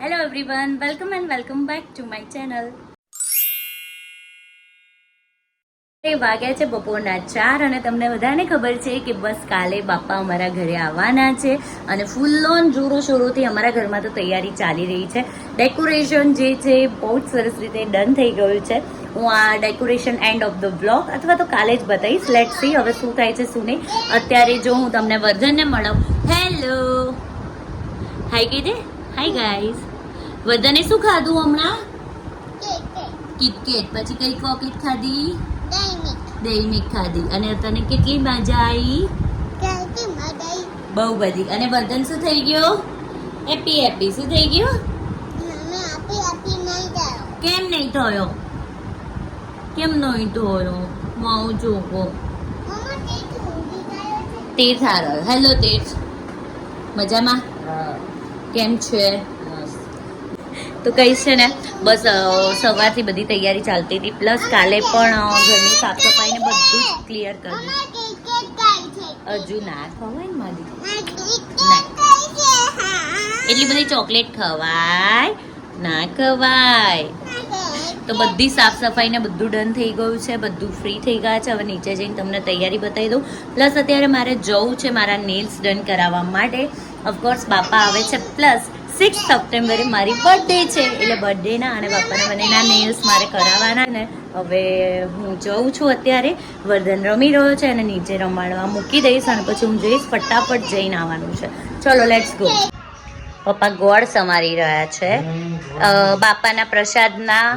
Hello everyone, welcome and welcome back to my channel. વાગ્યા છે બપોરના 4 અને તમને બધાને ખબર છે કે બસ કાલે બાપા અમારા ઘરે આવવાના છે અને ફૂલ ઓન જોરો શોરોથી અમારા ઘરમાં તો તૈયારી ચાલી રહી છે. ડેકોરેશન જે છે બહુ જ સરસ રીતે ડન થઈ ગયું છે. હું આ decoration end of the blog અથવા તો કાલે જ બતાવીશ. લેટ્સ સી હવે શું થાય છે શું નહીં. અત્યારે જો હું તમને વર્ધનને મળાવું. હેલો, હાય કીધે. Hi guys. વર્ધને શું ખાધું હમણાં? કિટકેટ. પછી કઈ ચોકલેટ ખાધી? દહીં ખાધી. અને તને કેટલી મજા આવી? બહુ બધી. અને વર્ધન શું થઈ ગયો? Happy happy. શું થઈ ગયો? કેમ નહીં થયો? કેમ નહીં થયો? માઉ જોકો તીર્થ હારો. હેલો તીર્થ, મજામાં? કેમ છે? તો કહીશ છે ને બસ સવારથી બધી તૈયારી ચાલતી હતી. પ્લસ કાલે પણ ઘરની સાફ સફાઈ ને બધું જ ક્લિયર કર્યું. હજુ ના ખવાય ને મારી, એટલી બધી ચોકલેટ ખવાય ના ખવાય. તો બધી સાફ સફાઈ ને બધું ડન થઈ ગયું છે, બધું ફ્રી થઈ ગયા છે. હવે નીચે જઈને તમને તૈયારી બતાવી દઉં. પ્લસ અત્યારે મારે જવું છે મારા નેલ્સ ડન કરાવવા માટે. ઓફકોર્સ બાપા આવે છે. પ્લસ 6 સપ્ટેમ્બરે મારી બર્થડે છે, એટલે બર્થડેના અને બાપાના બંનેના નેલ્સ મારે કરાવવાના ને. હવે હું જઉં છું. અત્યારે વર્ધન રમી રહ્યો છે અને નીચે રમાડવા મૂકી દઈશ અને પછી હું જઈશ. ફટાફટ જઈને આવવાનું છે. ચલો લેટ્સ ગો. પપ્પા ગોળ સમારી રહ્યા છે. બાપાના પ્રસાદના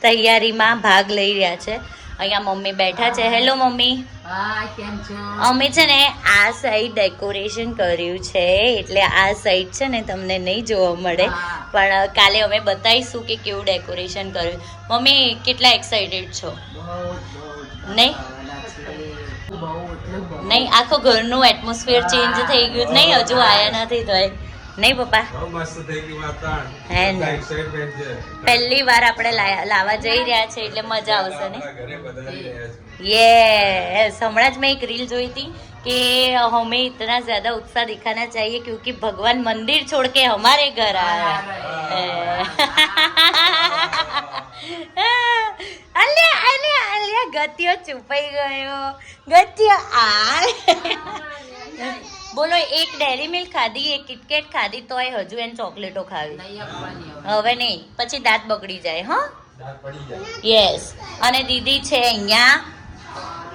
તૈયારીમાં ભાગ લઈ રહ્યા છે. અહીંયા મમ્મી બેઠા છે. Hello mummy. અમે છે ને આ સાઈડ ડેકોરેશન કર્યું છે, એટલે આ સાઈડ છે ને તમને નહીં જોવા મળે, પણ કાલે અમે બતાવીશું કે કેવું ડેકોરેશન કર્યું. મમ્મી કેટલા એક્સાઇટેડ છો? નહીં નહીં, આખો ઘરનું એટમોસ્ફિયર ચેન્જ થઈ ગયું. નહીં હજુ આયા નથી તો નહીં પપ્પા? હે ને, પહેલી વાર આપણે લાવવા જઈ રહ્યા છે એટલે મજા આવશે ને. યસ, હમણાં જ મેં એક રીલ જોઈ હતી कि हमें इतना ज्यादा उत्साह दिखाना चाहिए क्योंकि भगवान मंदिर छोड़ के हमारे घर आया है. अलिया अलिया अलिया गतियो चुपाई गयो. गतियो आ બોલો, એક ડેરી મિલ્ક ખાધી, એક કિટકેટ ખાધી, તોય હજુ એને ચોકલેટો ખાવી. હવે નહીં, પછી દાંત બગડી જાય. હા યસ. અને દીદી છે અહીંયા.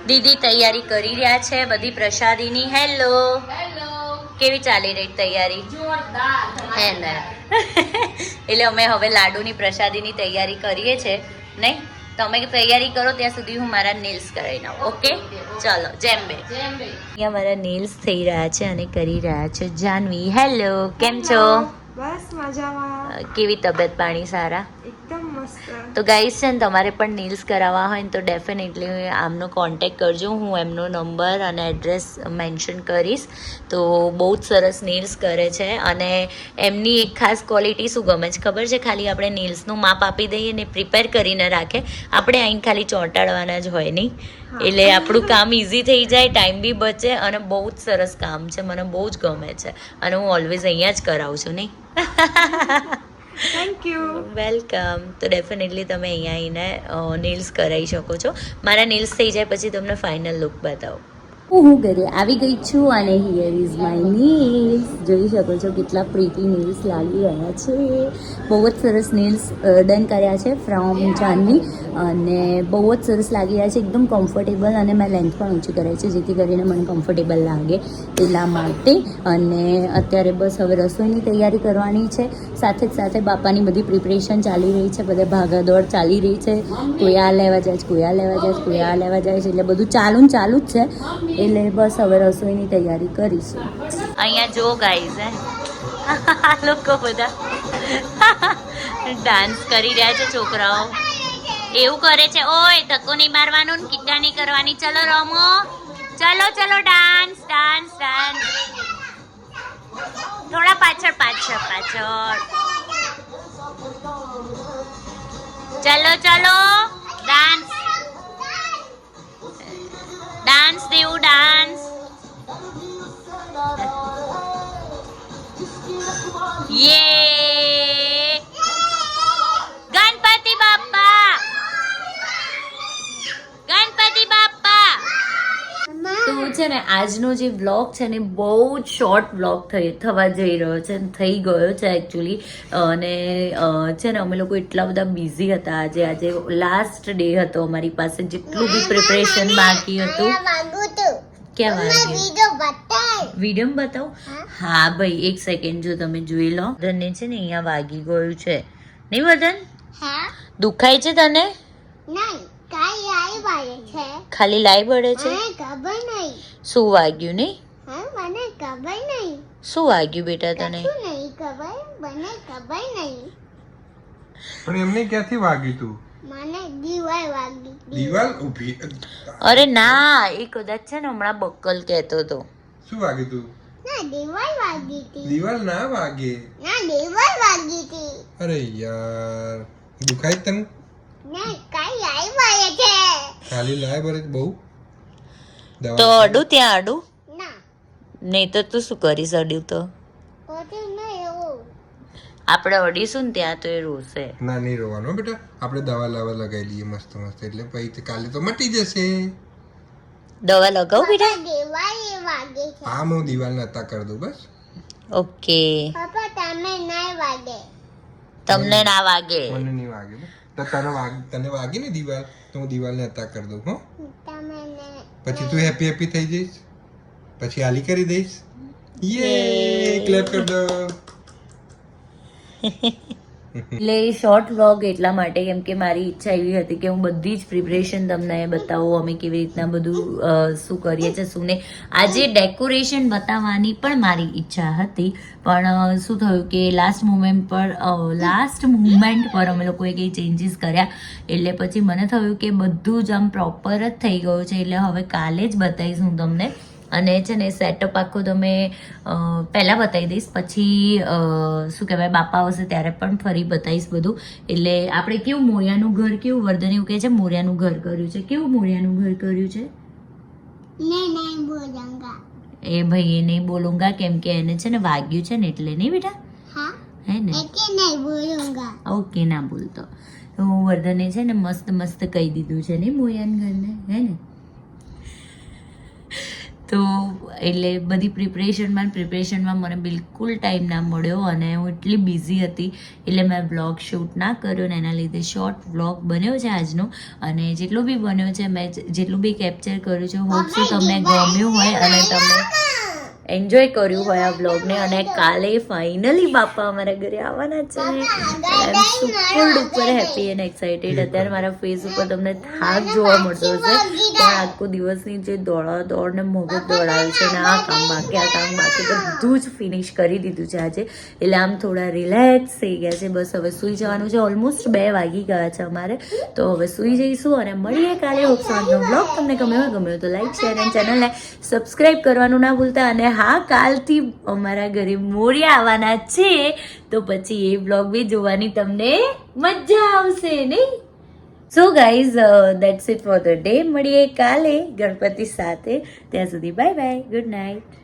દીદી તૈયારી કરી રહ્યા છે બધી પ્રસાદીની. હેલો, કેવી ચાલી રહી તૈયારી? હે ને. એટલે અમે હવે લાડુની પ્રસાદીની તૈયારી કરીએ છીએ. નહીં, તમે તૈયારી કરો ત્યાં સુધી હું મારા નેલ્સ કરાવી નાઉં. ઓકે ચલો. જેમ્બે. અહીંયા મારા નેલ્સ થઈ રહ્યા છે અને કરી રહ્યા છે જાનવી. હેલો, કેમ છો? બસ મજામાં. કેવી તબિયત પાણી? સારા? એકદમ મસ્ત. તો ગાઈસ છે ને, તમારે પણ નેલ્સ કરાવવા હોય ને તો ડેફિનેટલી આમનો કોન્ટેક્ટ કરજો. હું એમનો નંબર અને એડ્રેસ મેન્શન કરીશ. તો બહુ જ સરસ નેલ્સ કરે છે. અને એમની એક ખાસ ક્વોલિટી શું ગમે છે ખબર છે? ખાલી આપણે નેલ્સનું માપ આપી દઈએ ને પ્રિપેર કરીને રાખે, આપણે અહીં ખાલી ચોંટાડવાના જ હોય નહીં. એટલે આપણું કામ ઇઝી થઈ જાય, ટાઈમ બી બચે અને બહુ જ સરસ કામ છે. મને બહુ જ ગમે છે અને હું ઓલવેઝ અહીંયા જ કરાવું છું. નહીં થેન્ક યુ. વેલકમ. તો ડેફિનેટલી તમે અહીંયા આવીને નેલ્સ કરાવી શકો છો. મારા નેલ્સ થઈ જાય પછી તમને ફાઇનલ લુક બતાવો. હું ઘરે આવી ગઈ છું અને હિયર ઇઝ માય નેલ્સ. જોઈ શકો છો કેટલા પ્રીટી નેલ્સ લાગી રહ્યા છે. બહુ જ સરસ નેલ્સ ડન કર્યા છે ફ્રોમ જાનવી અને બહુ જ સરસ લાગી રહ્યા છે. એકદમ કમ્ફર્ટેબલ અને મેં લેન્થ પણ ઓછી કરાવી છે જેથી કરીને મને કમ્ફર્ટેબલ લાગે એટલા માટે. અને અત્યારે બસ હવે રસોઈની તૈયારી કરવાની છે. સાથે જ સાથે બાપાની બધી પ્રિપરેશન ચાલી રહી છે. બધે ભાગાદોડ ચાલી રહી છે. કોઈ આ લેવા જાય છે, કોઈ આ લેવા જાય છે, કોઈ આ લેવા જાય છે, એટલે બધું ચાલુ જ છે. એટલે બસ હવે રસોઈની તૈયારી કરીશું. અહીંયા જો ગાઈઝ આ લોકો બધા ડાન્સ કરી રહ્યા છે. છોકરાઓ એવું કરે છે. ઓય ધક્કો નહીં મારવાનું, કિટ્ટા નહીં કરવાની. ચલો રમો, ચલો ચલો ડાન્સ ડાન્સ ડાન્સ. થોડા પાછળ પાછળ પાછળ. ચલો ચલો ડાન્સ ડાન્સ દેવું ડાન્સ. યે ગણપતિ બાપ્પા ગણપતિ બાપ્પા. તો છે ને આજનો જે વ્લોગ છે ને બહુ જ શોર્ટ વ્લોગ થવા જઈ રહ્યો છે, થઈ ગયો છે એકચ્યુઅલી. અને છે ને અમે લોકો એટલા બધા બિઝી હતા આજે લાસ્ટ ડે હતો અમારી પાસે, જેટલું બી પ્રિપરેશન બાકી હતું. ક્યાં વાગ્યું? વિડીયો બતાવું? હા ભાઈ, એક સેકન્ડ, જો તમે જોઈ લો. વદનને છે ને અહીંયા વાગી ગયું છે, નહીં વદન? દુખાય છે તને? ખાલી લાઈ બળે છે? શું વાગ્યું? નહીં શું વાગ્યું બેટા તને? પણ એમને ક્યાંથી વાગી તું? દીવાલ ઊભી. અરે ના, એ કદાચ છે ને હમણાં બક્કલ કહેતો હતો. શું વાગી તું? દીવાલ ના વાગે. અરે યાર, દુખાય તને? ખાલી લાય બરે બહુ દવા. તો અડું ત્યાં અડું? નહીં તો તું શું કરીશ અડ્યું તો? આપણે અડીશું ને ત્યાં તો એ રોશે. ના, નહીં રોવાનો બેટા, આપણે દવા લગાવી લઈએ મસ્ત મસ્ત, એટલે પછી કાલે તો મટી જશે. દવા લગાવ બેટા? હા, હું દિવાલ નતા કરી દઉં બસ. ઓકે. તમને ના વાગે? મને નહીં વાગે તો તને વાગી ને દિવાલ, તો હું દિવાલ નતા કરી દઉં. હો, પછી તું હેપી હેપી થઈ જઈશ, પછી આલી કરી દઈશ. યે, ક્લેપ કર દો. એટલે શોર્ટ વ્લોગ એટલા માટે કેમ કે મારી ઈચ્છા એવી હતી કે હું બધી જ પ્રિપરેશન તમને બતાવું, અમે કેવી રીતના બધું શું કરીએ છીએ શું નહીં. આજે ડેકોરેશન બતાવવાની પણ મારી ઈચ્છા હતી, પણ શું થયું કે લાસ્ટ મુમેન્ટ પર અમે લોકોએ કંઈ ચેન્જીસ કર્યા, એટલે પછી મને થયું કે બધું જ આમ પ્રોપર જ થઈ ગયું છે, એટલે હવે કાલે જ બતાવીશ હું તમને. અને છે ને સેટઅપ આખો તમે પહેલાં બતાવી દઈશ, પછી શું કહેવાય બાપા આવશે ત્યારે પણ ફરી બતાવીશ બધું. એટલે આપણે કેવું મોરિયાનું ઘર, કેવું વર્ધન એવું કહે છે મોરિયાનું ઘર કર્યું છે. કેવું મોરિયાનું ઘર કર્યું છે? એ ભાઈ એ નહીં બોલુંગા, કેમ કે એને છે ને વાગ્યું છે ને એટલે. નહીં બેટા? હે ને? ઓકે, ના બોલતો. તો વર્ધને છે ને મસ્ત મસ્ત કહી દીધું છે ને મોરિયાનું ઘરને, હે ને? તો એટલે બધી પ્રિપરેશનમાં મને બિલકુલ ટાઈમ ના મળ્યો, અને હું એટલી બિઝી હતી એટલે મેં બ્લોગ શૂટ ના કર્યો, ને એના લીધે શોર્ટ વ્લોગ બન્યો છે આજનો. અને જેટલો બી બન્યો છે, મેં જેટલું બી કેપ્ચર કર્યું છે, હોપ શું તમને ગમ્યું હોય અને તમે એન્જોય કર્યું હોય આ બ્લોગને. અને કાલે ફાઇનલી બાપા અમારા ઘરે આવવાના છે. I am super duper happy and excited. અત્યારે મારા ફેસ ઉપર તમને થાક જોવા મળતો હશે, પણ આખો દિવસની જે દોડ ને મગજ દોડાવ્યું છે ને આ કામ બાકી બધું જ ફિનિશ કરી દીધું છે આજે, એટલે આમ થોડા રિલેક્સ થઈ ગયા છે. બસ હવે સૂઈ જવાનું છે. ઓલમોસ્ટ 2 વાગી ગયા છે અમારે, તો હવે સૂઈ જઈશું અને મળીએ કાલે. હોપ સો આજનો બ્લોગ તમને ગમ્યો તો લાઈક, શેર અને ચેનલને સબસ્ક્રાઈબ કરવાનું ના ભૂલતા. અને હા, કાલથી અમારા ઘરે મોરિયા આવવાના છે, તો પછી એ બ્લોગ બી જોવાની તમને મજા આવશે, નહીં? So guys, that's it for the day. મળીએ કાલે ગણપતિ સાથે. ત્યાં સુધી બાય બાય, ગુડ નાઇટ.